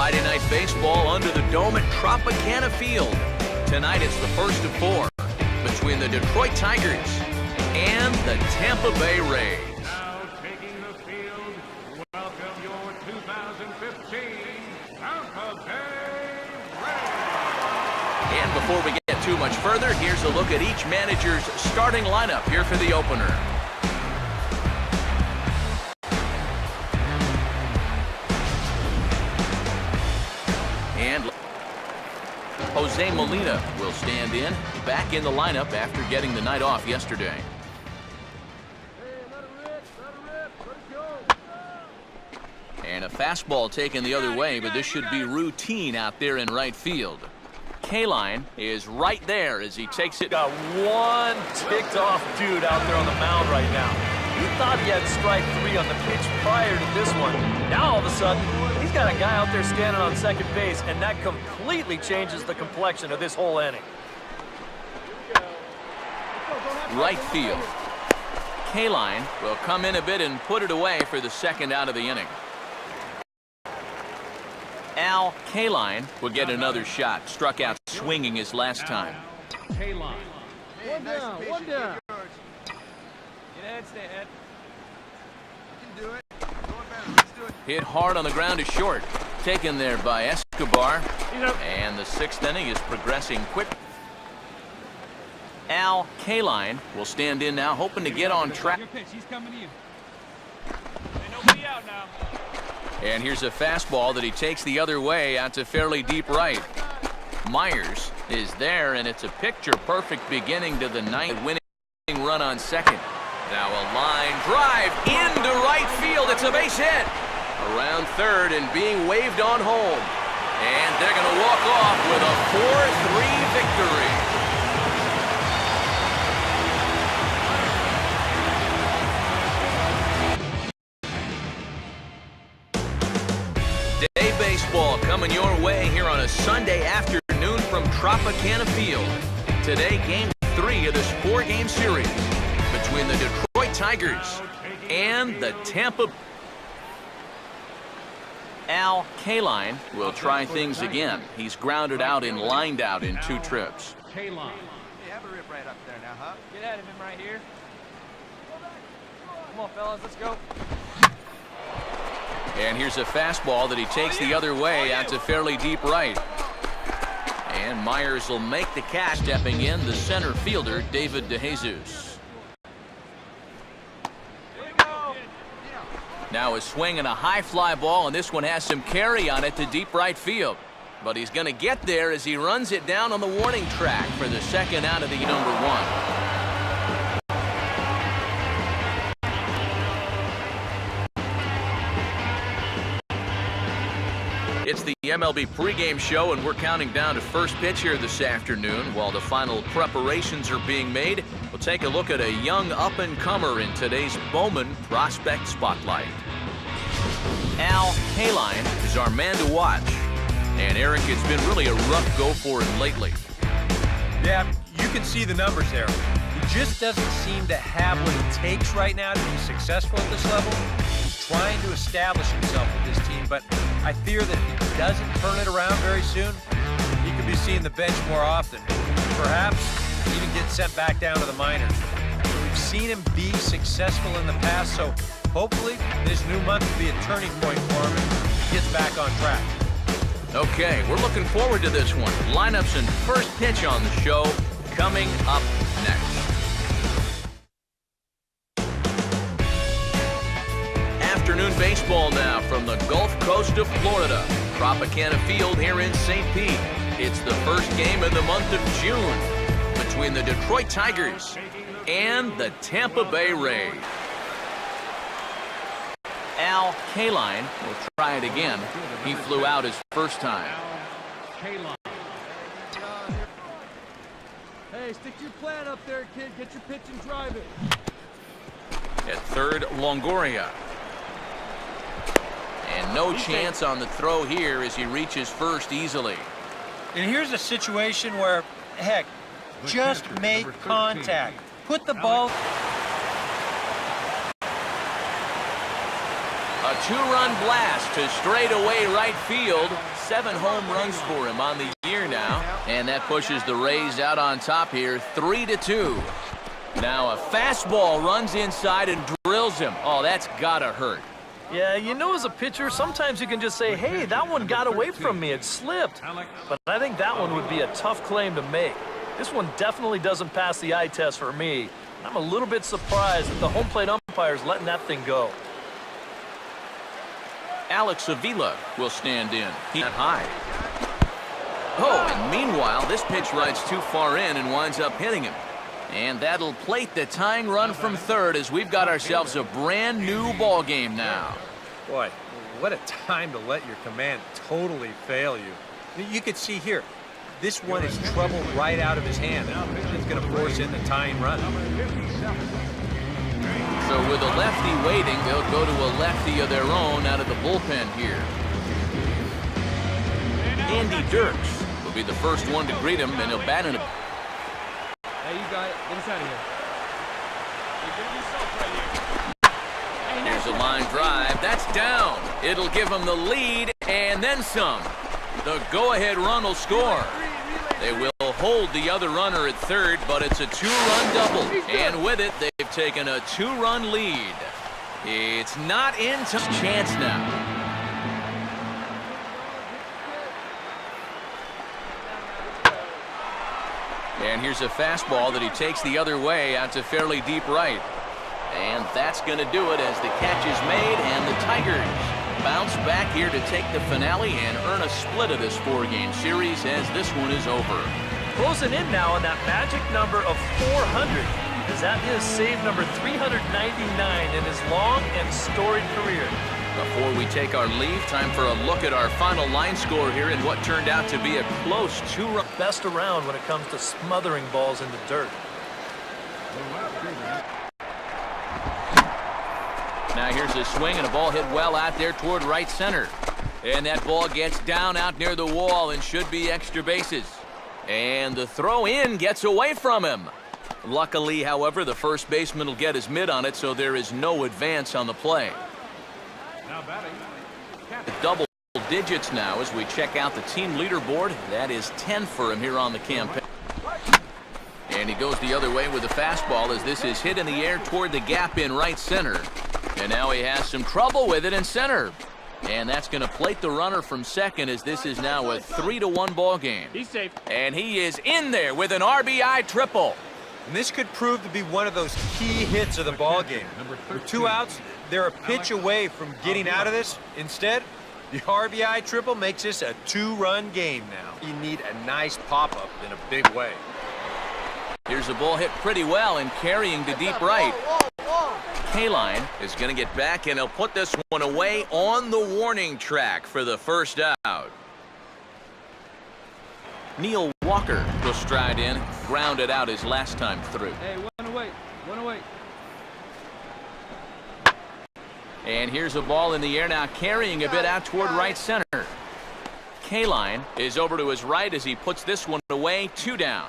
Friday night baseball under the dome at Tropicana Field. Tonight it's the first of 4 between the Detroit Tigers and the Tampa Bay Rays. Now taking the field, welcome your 2015 Tampa Bay Rays. And before we get too much further, here's a look at each manager's starting lineup here for the opener. And Jose Molina will stand in, back in the lineup after getting the night off yesterday. And a fastball taken the other way, but this should be routine out there in right field. Kaline is right there as he takes it. Got one ticked off dude out there on the mound right now. He thought he had strike 3 on the pitch prior to this one. Now all of a sudden, he's got a guy out there standing on second base, and that completely changes the complexion of this whole inning. Right field. Kaline will come in a bit and put it away for the second out of the inning. Kaline will get another shot. Struck out swinging his last time. Kaline. One down, one down. Get ahead, stay ahead. You can do it. Let's do it. Hit hard on the ground to short. Taken there by Escobar. And the 6th inning is progressing quick. Kaline will stand in now, hoping to get on track. He's coming to you. Ain't nobody out now. And here's a fastball that he takes the other way out to fairly deep right. Myers is there, and it's a picture-perfect beginning to the ninth winning run on second. Now a line drive into right field. It's a base hit. Around third and being waved on home. And they're going to walk off with a 4-3 victory. Day baseball coming your way here on a Sunday afternoon from Tropicana Field. Today, Game 3 of this 4-game series between the Detroit Tigers and the Tampa. Kaline will try things again. He's grounded out and lined out in 2 trips. Kaline. You have a rip right up there now, huh? Get at him right here. Come on, fellas, let's go. And here's a fastball that he takes the other way out to fairly deep right. And Myers will make the catch, stepping in the center fielder, David DeJesus. Now a swing and a high fly ball, and this one has some carry on it to deep right field. But he's going to get there as he runs it down on the warning track for the second out of the number 1. It's the MLB pregame show, and we're counting down to first pitch here this afternoon. While the final preparations are being made, we'll take a look at a young up-and-comer in today's Bowman Prospect Spotlight. Kaline is our man to watch. And Eric, it's been really a rough go for him lately. Yeah, you can see the numbers there. He just doesn't seem to have what it takes right now to be successful at this level. He's trying to establish himself with this team, but I fear that if he doesn't turn it around very soon, he could be seeing the bench more often. Perhaps even get sent back down to the minors. We've seen him be successful in the past, so hopefully this new month will be a turning point for him and he gets back on track. Okay, we're looking forward to this one. Lineups and first pitch on the show coming up next. Afternoon baseball now from the Gulf Coast of Florida. Tropicana Field here in St. Pete. It's the first game of the month of June between the Detroit Tigers and the Tampa Bay Rays. Kaline will try it again. He flew out his first time. Kaline. Hey, stick your plan up there, kid. Get your pitch and drive it. At third, Longoria. And no chance on the throw here as he reaches first easily. And here's a situation where, heck, just make contact. Put the ball. A two-run blast to straightaway right field. 7 home runs for him on the year now. And that pushes the Rays out on top here, 3-2. Now a fastball runs inside and drills him. Oh, that's gotta hurt. Yeah, you know, as a pitcher, sometimes you can just say, hey, that one got away from me. It slipped. But I think that one would be a tough claim to make. This one definitely doesn't pass the eye test for me. I'm a little bit surprised that the home plate umpire's letting that thing go. Alex Avila will stand in. He's high. Oh, and meanwhile, this pitch rides too far in and winds up hitting him. And that'll plate the tying run from third as we've got ourselves a brand new ball game now. Boy, what a time to let your command totally fail you. You could see here, this one is troubled right out of his hand. It's going to force in the tying run. So with a lefty waiting, they'll go to a lefty of their own out of the bullpen here. Andy Dirks will be the first one to greet him, and he'll bat in a... Hey, you got it. Get us out of here. Here's a line drive. That's down. It'll give him the lead and then some. The go-ahead run will score. They will hold the other runner at third, but it's a 2-run double. And with it, they've taken a 2-run lead. It's not into chance now. And here's a fastball that he takes the other way out to fairly deep right. And that's going to do it as the catch is made, and the Tigers bounce back here to take the finale and earn a split of this 4-game series as this one is over. Closing in now on that magic number of 400, as that is save number 399 in his long and storied career. Before we take our leave, time for a look at our final line score here in what turned out to be a close 2-run. Best around when it comes to smothering balls in the dirt. Now here's a swing and a ball hit well out there toward right center. And that ball gets down out near the wall and should be extra bases. And the throw in gets away from him. Luckily, however, the first baseman will get his mitt on it, so there is no advance on the play. Now batting. Double digits now as we check out the team leaderboard. That is 10 for him here on the campaign. And he goes the other way with the fastball as this is hit in the air toward the gap in right center. And now he has some trouble with it in center. And that's going to plate the runner from second as this is now a 3-1 ball game. He's safe. And he is in there with an RBI triple. And this could prove to be one of those key hits of the ball game. With 2 outs, they're a pitch away from getting out of this. Instead, the RBI triple makes this a 2-run game now. You need a nice pop-up in a big way. Here's a ball hit pretty well and carrying to deep right. Kaline is going to get back, and he'll put this one away on the warning track for the first out. Neil Walker will stride in, grounded out his last time through. Hey, one away. One away. And here's a ball in the air now, carrying a bit out toward right center. Kaline is over to his right as he puts this one away, 2 down.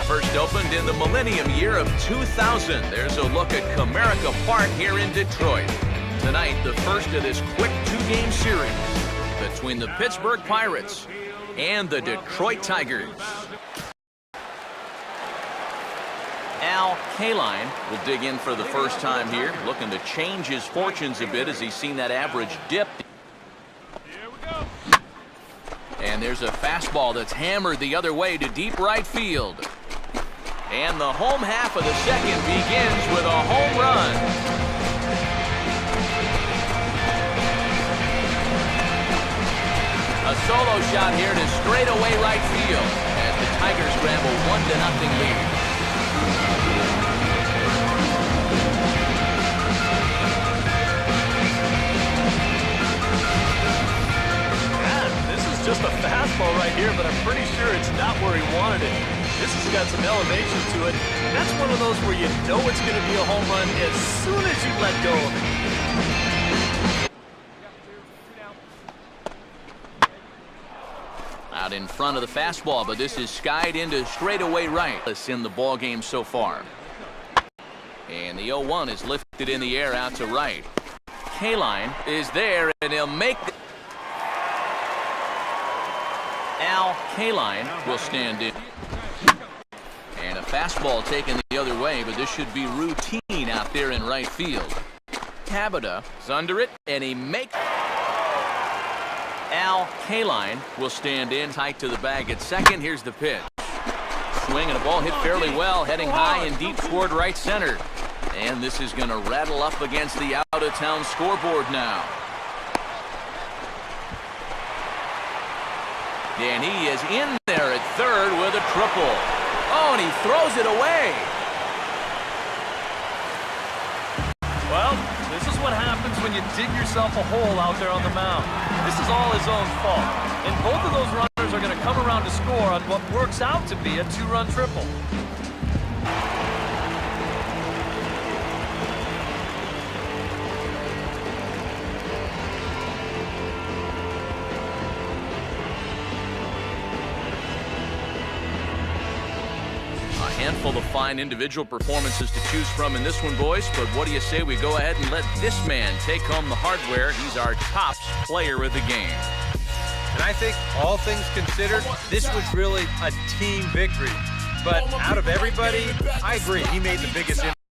First opened in the millennium year of 2000. There's a look at Comerica Park here in Detroit. Tonight, the first of this quick 2-game series between the Pittsburgh Pirates and the Detroit Tigers. Al Kaline will dig in for the first time here, looking to change his fortunes a bit as he's seen that average dip. Here we go. And there's a fastball that's hammered the other way to deep right field. And the home half of the second begins with a home run. A solo shot here to straightaway right field as the Tigers grab a 1-0 lead. This is just a fastball right here, but I'm pretty sure it's not where he wanted it. This has got some elevation to it. And that's one of those where you know it's going to be a home run as soon as you let go of it. out in front of the fastball, but this is skied into straightaway right. In the ball game so far. And the 0-1 is lifted in the air out to right. Kaline is there, and he'll make the... Kaline will stand in. And a fastball taken the other way, but this should be routine out there in right field. Tabata is under it, and he makes... Kaline will stand in tight to the bag at second. Here's the pitch. Swing and a ball hit fairly well, heading high and deep toward right center. And this is going to rattle up against the out-of-town scoreboard now. And he is in there at third with a triple. Oh, and he throws it away. Well, this is what happens when you dig yourself a hole out there on the mound. This is all his own fault. And both of those runners are going to come around to score on what works out to be a two-run triple. Handful of fine individual performances to choose from in this one, boys, but what do you say we go ahead and let this man take home the hardware? He's our top player of the game. And I think, all things considered, this was really a team victory. But out of everybody, I agree, he made the biggest impact.